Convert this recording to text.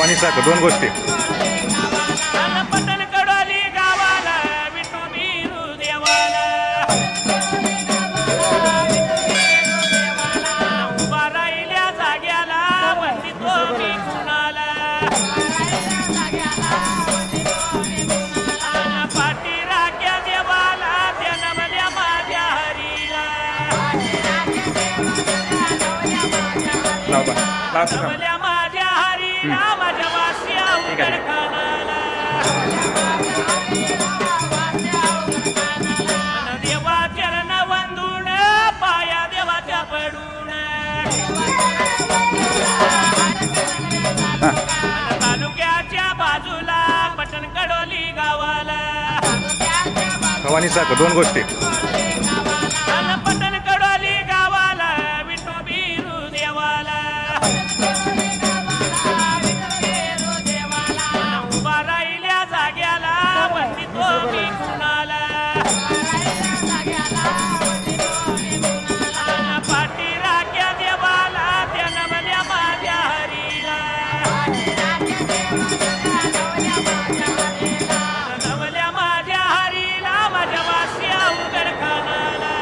आणि साखर दोन गोष्टी. पटन कडोली गावाला विठू बिरू देवाला उभा राहिल्या जाग्याला वंदितो मी कुणाला पाठी राख्या देवाला जनमल्या माझ्या हरीला जनमल्या माझ्या हरीला माझ्या वास्या उदरखानाला देवा चरण वंदून पाया देवाच्या पडून तालुक्याच्या बाजूला पटण कडोली गावाला आणि साखर दोन गोष्टी. पटण कडोली गावाला विठू बिरू देवाला उभा राहिल्या जाग्याला वंदितो मी कुणाला पाठी राख्या देवाला जनमल्या माझ्या हरीला जनमल्या माझ्या हरीला माझ्या वास्या उघडखानाला